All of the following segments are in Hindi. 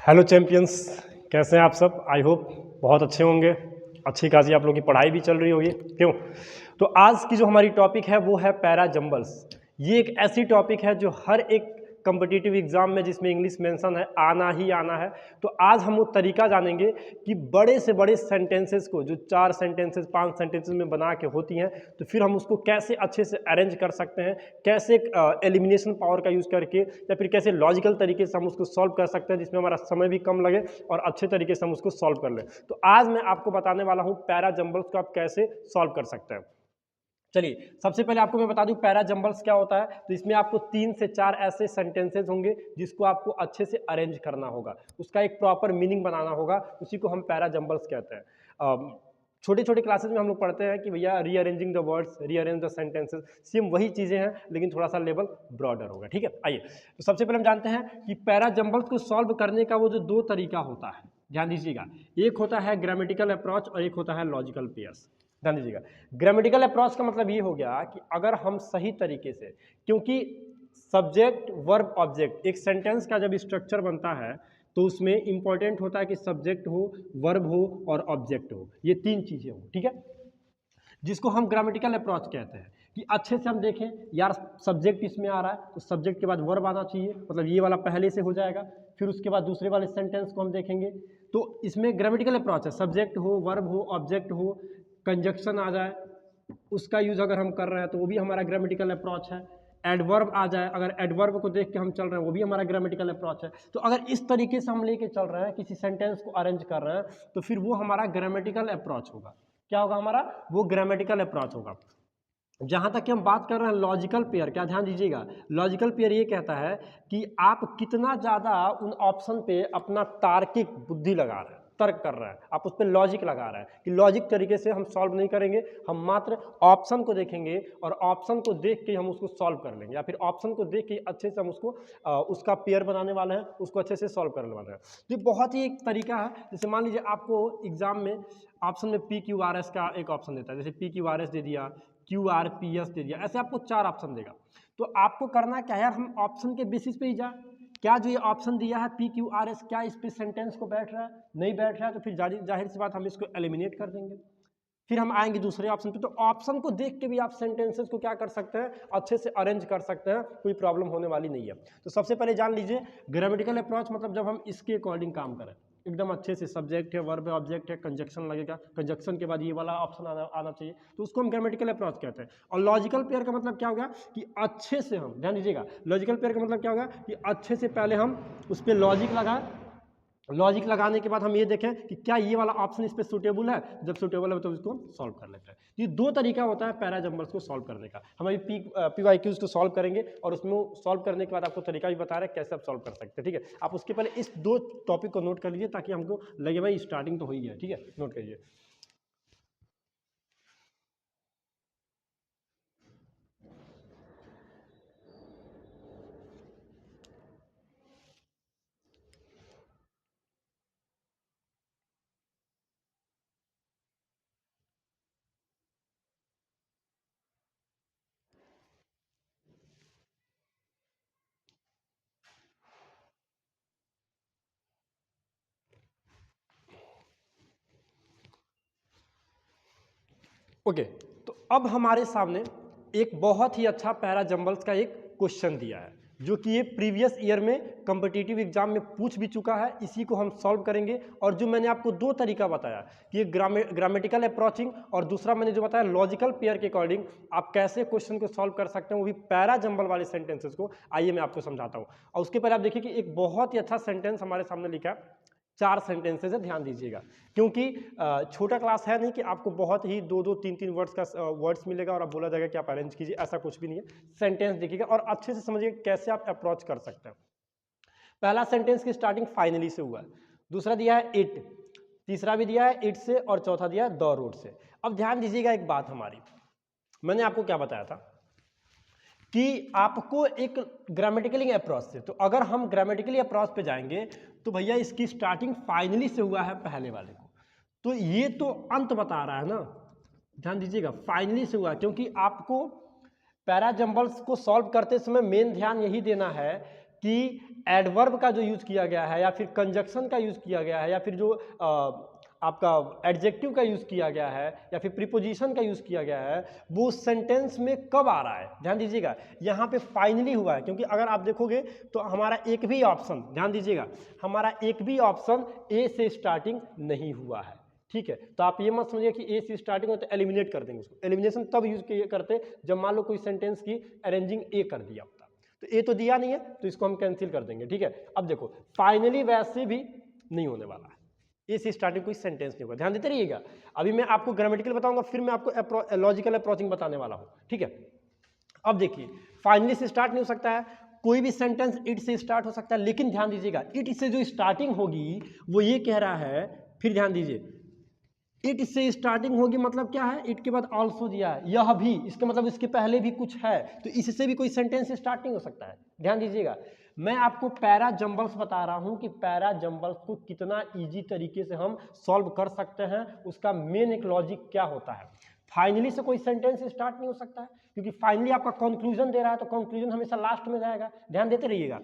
हेलो चैंपियंस, कैसे हैं आप सब। आई होप बहुत अच्छे होंगे। अच्छी खासी आप लोगों की पढ़ाई भी चल रही होगी, क्यों। तो आज की जो हमारी टॉपिक है वो है पैरा जंबल्स। ये एक ऐसी टॉपिक है जो हर एक कम्पिटिटिव एग्जाम में जिसमें इंग्लिश मेंशन है आना ही आना है। तो आज हम वो तरीका जानेंगे कि बड़े से बड़े सेंटेंसेस को जो 4 सेंटेंसेस 5 सेंटेंसेस में बना के होती हैं, तो फिर हम उसको कैसे अच्छे से अरेंज कर सकते हैं, कैसे एलिमिनेशन पावर का यूज़ करके या फिर कैसे लॉजिकल तरीके से हम उसको सॉल्व कर सकते हैं जिसमें हमारा समय भी कम लगे और अच्छे तरीके से हम उसको सॉल्व कर लें। तो आज मैं आपको बताने वाला हूँ पैरा जंबल्स को आप कैसे सॉल्व कर सकते हैं। चलिए, सबसे पहले आपको मैं बता दूं पैरा जंबल्स क्या होता है। तो इसमें आपको 3 से 4 ऐसे सेंटेंसेस होंगे जिसको आपको अच्छे से अरेंज करना होगा, उसका एक प्रॉपर मीनिंग बनाना होगा, उसी को हम पैरा जंबल्स कहते हैं। छोटे छोटे क्लासेस में हम लोग पढ़ते हैं कि भैया rearranging the words, rearrange the sentences, same वही चीज़ें हैं लेकिन थोड़ा सा लेवल ब्रॉडर होगा। ठीक है, आइए तो सबसे पहले हम जानते हैं कि पैरा जंबल्स को सॉल्व करने का वो जो 2 तरीका होता है, ध्यान दीजिएगा। एक होता है ग्रामेटिकल अप्रोच और एक होता है लॉजिकल पेयर्स। ध्यान दीजिएगा, ग्रामेटिकल अप्रोच का मतलब ये हो गया कि अगर हम सही तरीके से, क्योंकि सब्जेक्ट वर्ब ऑब्जेक्ट एक सेंटेंस का जब स्ट्रक्चर बनता है तो उसमें इंपॉर्टेंट होता है कि सब्जेक्ट हो, वर्ब हो और ऑब्जेक्ट हो, ये 3 चीजें हो। ठीक है, जिसको हम ग्रामेटिकल अप्रोच कहते हैं कि अच्छे से हम देखें यार सब्जेक्ट इसमें आ रहा है तो सब्जेक्ट के बाद वर्ब आना चाहिए, मतलब ये वाला पहले से हो जाएगा। फिर उसके बाद दूसरे वाले सेंटेंस को हम देखेंगे तो इसमें ग्रामेटिकल अप्रोच है, सब्जेक्ट हो, वर्ब हो, ऑब्जेक्ट हो, कंजक्शन आ जाए, उसका यूज अगर हम कर रहे हैं तो वो भी हमारा ग्रामेटिकल अप्रोच है। एडवर्ब आ जाए, अगर एडवर्ब को देख के हम चल रहे हैं वो भी हमारा ग्रामेटिकल अप्रोच है। तो अगर इस तरीके से हम लेके चल रहे हैं, किसी सेंटेंस को अरेंज कर रहे हैं, तो फिर वो हमारा ग्रामेटिकल अप्रोच होगा। क्या होगा हमारा? वो ग्रामेटिकल अप्रोच होगा। जहां तक कि हम बात कर रहे हैं लॉजिकल पेयर, क्या ध्यान दीजिएगा, लॉजिकल पेयर ये कहता है कि आप कितना ज़्यादा उन ऑप्शन पे अपना तार्किक बुद्धि लगा रहे हैं, तर्क कर रहे हैं, आप उस पर लॉजिक लगा रहे हैं कि लॉजिक तरीके से हम सॉल्व नहीं करेंगे, हम मात्र ऑप्शन को देखेंगे और ऑप्शन को देख के हम उसको सॉल्व कर लेंगे, या फिर ऑप्शन को देख के अच्छे से हम उसको उसका पेयर बनाने वाले हैं, उसको अच्छे से सॉल्व करने वाले हैं। तो ये बहुत ही एक तरीका है। जैसे मान लीजिए आपको एग्जाम में ऑप्शन में PQRS का एक ऑप्शन देता है, जैसे PQRS दे दिया, QRPS दे दिया, ऐसे आपको 4 ऑप्शन देगा। तो आपको करना क्या है यार, हम ऑप्शन के बेसिस पे ही जाए, क्या जो ये ऑप्शन दिया है PQRS क्या इस पे सेंटेंस को बैठ रहा है, नहीं बैठ रहा है तो फिर जाहिर सी बात हम इसको एलिमिनेट कर देंगे। फिर हम आएंगे दूसरे ऑप्शन पे, तो ऑप्शन को देख के भी आप सेंटेंसेस को क्या कर सकते हैं, अच्छे से अरेंज कर सकते हैं, कोई प्रॉब्लम होने वाली नहीं है। तो सबसे पहले जान लीजिए ग्रामेटिकल अप्रोच मतलब जब हम इसके अकॉर्डिंग काम करें, एकदम अच्छे से सब्जेक्ट है, वर्ब है, ऑब्जेक्ट है, कंजक्शन लगेगा, कंजक्शन के बाद ये वाला ऑप्शन आना चाहिए, तो उसको हम ग्रामेटिकल अप्रोच कहते हैं। और लॉजिकल पेयर का मतलब क्या होगा कि अच्छे से हम, ध्यान दीजिएगा, लॉजिकल पेयर का मतलब क्या होगा कि अच्छे से पहले हम उस पर लॉजिक लगाएं, लॉजिक लगाने के बाद हम ये देखें कि क्या ये वाला ऑप्शन इस पे सूटेबल है, जब सूटेबल है तो इसको सॉल्व कर लेते हैं। ये 2 तरीका होता है पैरा जंबल्स को सॉल्व करने का। हम अभी PYQs को सॉल्व करेंगे और उसमें सॉल्व करने के बाद आपको तरीका भी बता रहे हैं कैसे आप सॉल्व कर सकते हैं। ठीक है, आप उसके पहले इस 2 टॉपिक को नोट कर लीजिए ताकि हमको लगे भाई स्टार्टिंग तो हुई है। ठीक है, नोट करिए। ओके, तो अब हमारे सामने एक बहुत ही अच्छा पैरा जंबल्स का एक क्वेश्चन दिया है जो कि ये प्रीवियस ईयर में कॉम्पिटिटिव एग्जाम में पूछ भी चुका है। इसी को हम सॉल्व करेंगे और जो मैंने आपको 2 तरीका बताया कि ग्रामेटिकल अप्रोचिंग और दूसरा मैंने जो बताया लॉजिकल पेयर के अकॉर्डिंग आप कैसे क्वेश्चन को सॉल्व कर सकते हैं, वो भी पैरा जंबल वाले सेंटेंसेस को। आइए मैं आपको समझाता हूँ। और उसके पहले आप देखिए कि एक बहुत ही अच्छा सेंटेंस हमारे सामने लिखा है, 4 सेंटेंसेस है, ध्यान दीजिएगा, क्योंकि छोटा क्लास है नहीं कि आपको बहुत ही 2-2 3-3 वर्ड्स का वर्ड्स मिलेगा और आप बोला जाएगा कि आप अरेंज कीजिए, ऐसा कुछ भी नहीं है। सेंटेंस देखिएगा और अच्छे से समझिएगा कैसे आप अप्रोच कर सकते हैं। पहला सेंटेंस की स्टार्टिंग फाइनली से हुआ है, दूसरा दिया है इट, तीसरा भी दिया है इट से और चौथा दिया है द रोड से। अब ध्यान दीजिएगा एक बात हमारी, मैंने आपको क्या बताया था कि आपको एक ग्रामेटिकली अप्रोच से, तो अगर हम ग्रामेटिकली अप्रोच पे जाएंगे तो भैया इसकी स्टार्टिंग फाइनली से हुआ है पहले वाले को, तो ये तो अंत बता रहा है ना। ध्यान दीजिएगा फाइनली से हुआ, क्योंकि आपको पैरा जंबल्स को सॉल्व करते समय मेन ध्यान यही देना है कि एडवर्ब का जो यूज़ किया गया है या फिर कंजक्शन का यूज़ किया गया है या फिर जो आपका एडजेक्टिव का यूज़ किया गया है या फिर प्रीपोजिशन का यूज़ किया गया है वो सेंटेंस में कब आ रहा है। ध्यान दीजिएगा, यहाँ पे फाइनली हुआ है, क्योंकि अगर आप देखोगे तो हमारा एक भी ऑप्शन, ध्यान दीजिएगा, हमारा एक भी ऑप्शन ए से स्टार्टिंग नहीं हुआ है। ठीक है, तो आप ये मत समझिए कि ए से स्टार्टिंग हो तो एलिमिनेट कर देंगे उसको। एलिमिनेशन तब यूज करते जब मान लो कोई सेंटेंस की अरेंजिंग ए कर दिया होता, तो ए तो दिया नहीं है तो इसको हम कैंसिल कर देंगे। ठीक है, अब देखो फाइनली वैसे भी नहीं होने वाला है, ए से स्टार्टिंग कोई सेंटेंस नहीं होगा। ध्यान देते रहिएगा, अभी मैं आपको ग्रामेटिकल बताऊंगा, फिर मैं आपको लॉजिकल अप्रोचिंग बताने वाला हूँ। ठीक है, अब देखिए फाइनली से स्टार्ट नहीं हो सकता है, कोई भी सेंटेंस इट से स्टार्ट हो सकता है, लेकिन ध्यान दीजिएगा इट से जो स्टार्टिंग होगी वो ये कह रहा है, फिर ध्यान दीजिए इट से स्टार्टिंग होगी मतलब क्या है, इट के बाद ऑल्सो दिया है, यह भी, इसके मतलब इसके पहले भी कुछ है, तो इससे भी कोई सेंटेंस स्टार्ट नहीं हो सकता है। ध्यान दीजिएगा, मैं आपको पैरा जंबल्स बता रहा हूं कि पैरा जंबल्स को कितना इजी तरीके से हम सॉल्व कर सकते हैं, उसका मेन एक लॉजिक क्या होता है। फाइनली से कोई सेंटेंस स्टार्ट नहीं हो सकता है, क्योंकि फाइनली आपका कंक्लूजन दे रहा है, तो कंक्लूजन हमेशा लास्ट में जाएगा। ध्यान देते रहिएगा,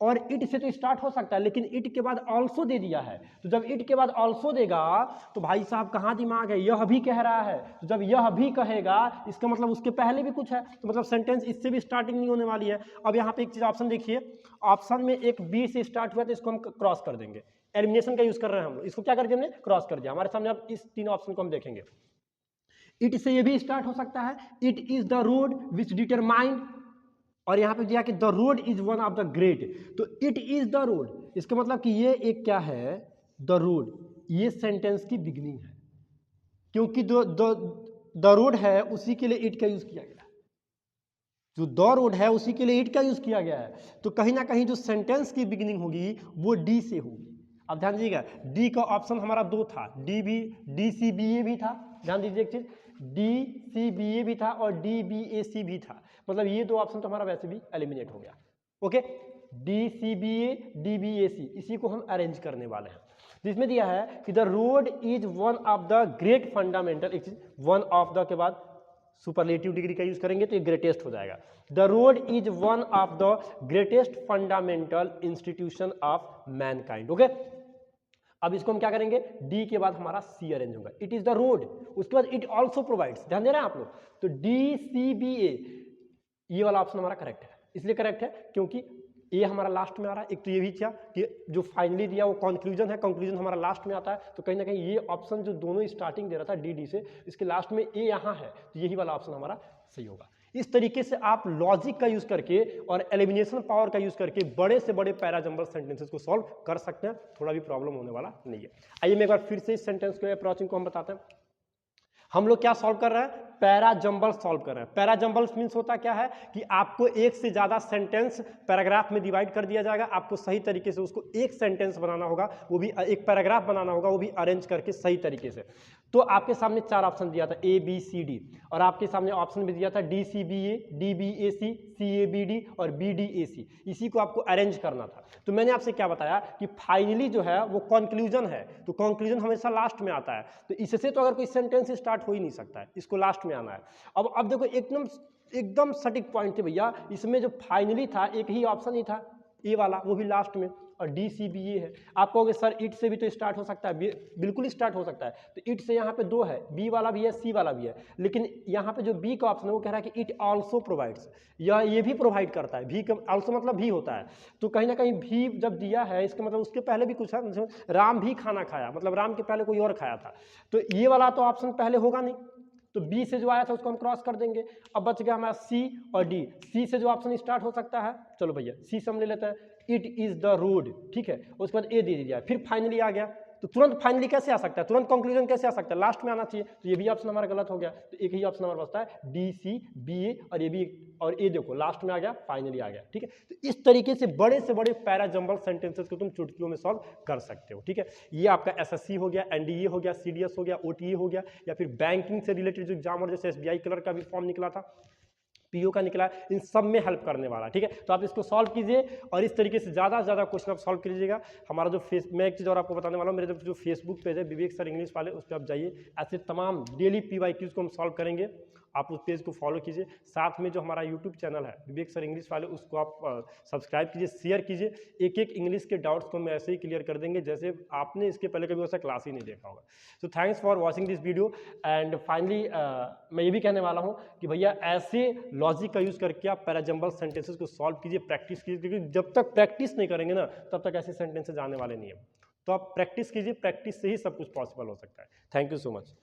और इट से तो स्टार्ट हो सकता है, लेकिन इट के बाद ऑल्सो दे दिया है, तो जब इट के बाद ऑल्सो देगा तो भाई साहब कहाँ दिमाग है, यह भी कह रहा है, तो जब यह भी कहेगा इसका मतलब उसके पहले भी कुछ है, तो मतलब सेंटेंस इससे भी स्टार्टिंग नहीं होने वाली है। अब यहाँ पे एक चीज ऑप्शन देखिए, ऑप्शन में एक बी से स्टार्ट हुआ तो इसको हम क्रॉस कर देंगे, एलिमिनेशन का यूज कर रहे हैं हम लोग, इसको क्या कर दिया हमने, क्रॉस कर दिया। हमारे सामने अब इस तीन ऑप्शन को हम देखेंगे, इट से ये भी स्टार्ट हो सकता है, it is the road which determined, और यहां पे दिया कि the road is one of the great, तो इट इज द रोड, इसका मतलब कि ये एक क्या है, द रोड, ये सेंटेंस की बिगिनिंग है, क्योंकि द रोड है उसी के लिए इट का यूज किया गया है, जो द रोड है उसी के लिए इट का यूज किया गया है, तो कहीं ना कहीं जो सेंटेंस की बिगिनिंग होगी वो डी से होगी। अब ध्यान दीजिएगा, डी का ऑप्शन हमारा दो था, डी सी बी ए भी था, ध्यान दीजिए एक चीज, डी सी बी ए भी था और डी बी ए सी भी था, मतलब ये दो ऑप्शन तो हमारा वैसे भी एलिमिनेट हो गया। Okay, D C B A D B A C, इसी को हम अरेंज करने वाले हैं, जिसमें दिया है कि the road is one of the great fundamental, एक चीज वन ऑफ द के बाद सुपरलेटिव डिग्री का यूज करेंगे तो ये ग्रेटेस्ट हो जाएगा, the road is one of the greatest fundamental institution of Mankind. Okay, अब इसको हम क्या करेंगे, डी के बाद हमारा सी अरेंज होगा, इट इज द रोड, उसके बाद इट ऑल्सो प्रोवाइड्स, ध्यान दे रहे हैं आप लोग, तो डी सी बी ए, ये वाला ऑप्शन हमारा करेक्ट है, इसलिए करेक्ट है क्योंकि ये हमारा लास्ट में आ रहा है। एक तो ये भी था कि जो फाइनली दिया वो कंक्लूजन है, कंक्लूजन हमारा लास्ट में आता है, तो कहीं ना कहीं ये ऑप्शन जो दोनों स्टार्टिंग दे रहा था डी से, इसके लास्ट में ए यहाँ है, तो यही वाला ऑप्शन हमारा सही होगा। इस तरीके से आप लॉजिक का यूज करके और एलिमिनेशन पावर का यूज करके बड़े से बड़े पैराजंबल सेंटेंसेस को सॉल्व कर सकते हैं, थोड़ा भी प्रॉब्लम होने वाला नहीं है। आइए मैं एक बार फिर से इस सेंटेंस के अप्रोचिंग को हम बताते हैं। हम लोग क्या सॉल्व कर रहे हैं, पैरा जंबल सॉल्व कर रहे हैं। पैरा जंबल मीन्स होता क्या है कि आपको एक से ज्यादा सेंटेंस पैराग्राफ में डिवाइड कर दिया जाएगा, आपको सही तरीके से उसको एक सेंटेंस बनाना होगा, वो भी एक पैराग्राफ बनाना होगा, वो भी अरेंज करके सही तरीके से। तो आपके सामने चार ऑप्शन दिया था, ए बी सी डी, और आपके सामने ऑप्शन भी दिया था D C B A, D B A C, C A B D और बी डी ए सी, इसी को आपको अरेंज करना था। तो मैंने आपसे क्या बताया कि फाइनली जो है वो कंक्लूजन है, तो कंक्लूजन हमेशा लास्ट में आता है, तो इससे तो अगर कोई सेंटेंस स्टार्ट हो ही नहीं सकता है, इसको लास्ट में आना है। अब देखो एकदम सटीक पॉइंट थे भैया, इसमें जो फाइनली था एक ही ऑप्शन ही था, ए वाला, वो भी लास्ट में, और डी सी बी ए है। आप कहोगे सर इट से भी तो स्टार्ट हो सकता है, बिल्कुल स्टार्ट हो सकता है, तो इट से यहाँ पे दो है, बी वाला भी है सी वाला भी है, लेकिन यहाँ पे जो बी का ऑप्शन है वो कह रहा है कि इट ऑल्सो प्रोवाइड्स, या ये भी प्रोवाइड करता है, भी का ऑल्सो मतलब भी होता है, तो कहीं ना कहीं भी जब दिया है इसका मतलब उसके पहले भी कुछ है, राम भी खाना खाया, मतलब राम के पहले कोई और खाया था, तो ये वाला तो ऑप्शन पहले होगा नहीं, तो बी से जो आया था उसको हम क्रॉस कर देंगे। अब बच गया हमारा सी और डी, सी से जो ऑप्शन स्टार्ट हो सकता है, चलो भैया सी से हम ले लेते हैं, इट इज द रोड, ठीक है, उसके बाद ए दे दिया, फिर फाइनली आ गया, तो तुरंत फाइनली कैसे आ सकता है, तुरंत कंक्लूजन कैसे आ सकता है, लास्ट में आना चाहिए, तो ये भी ऑप्शन हमारा गलत हो गया, तो एक ही ऑप्शन हमारा बचता है डी सी बी ए, और ये भी, और ए देखो लास्ट में आ गया, फाइनली आ गया, ठीक है। तो इस तरीके से बड़े पैरा जंबल सेंटेंसेस को तुम चुटकियों में सॉल्व कर सकते हो, ठीक है। ये आपका एसएससी हो गया, एनडीए हो गया, सीडीएस हो गया, ओटीए हो गया, या फिर बैंकिंग से रिलेटेड जो एग्जाम और जैसे एसबीआई क्लर्क का भी फॉर्म निकला था, पीओ का निकला, इन सब में हेल्प करने वाला, ठीक है। तो आप इसको सॉल्व कीजिए और इस तरीके से ज़्यादा से ज़्यादा क्वेश्चन आप सॉल्व कीजिएगा। हमारा जो मैं एक चीज़ और आपको बताने वाला हूँ, मेरे जो फेसबुक पेज है विवेक सर इंग्लिश वाले, उस पर आप जाइए, ऐसे तमाम डेली पीवाईक्यूज को हम सॉल्व करेंगे आप उस पेज को फॉलो कीजिए। साथ में जो हमारा यूट्यूब चैनल है विवेक सर इंग्लिश वाले, उसको आप सब्सक्राइब कीजिए, शेयर कीजिए। एक एक इंग्लिश के डाउट्स को हम ऐसे ही क्लियर कर देंगे जैसे आपने इसके पहले कभी वैसा क्लास ही नहीं देखा होगा। So thanks for watching this video. And finally मैं ये भी कहने वाला हूँ कि भैया ऐसे लॉजिक का यूज़ करके आप पैराजम्बल सेंटेंसेस को सॉल्व कीजिए, प्रैक्टिस कीजिए, क्योंकि जब तक प्रैक्टिस नहीं करेंगे ना तब तक ऐसे सेंटेंसेस आने वाले नहीं है। तो आप प्रैक्टिस कीजिए, प्रैक्टिस से ही सब कुछ पॉसिबल हो सकता है। Thank you so much.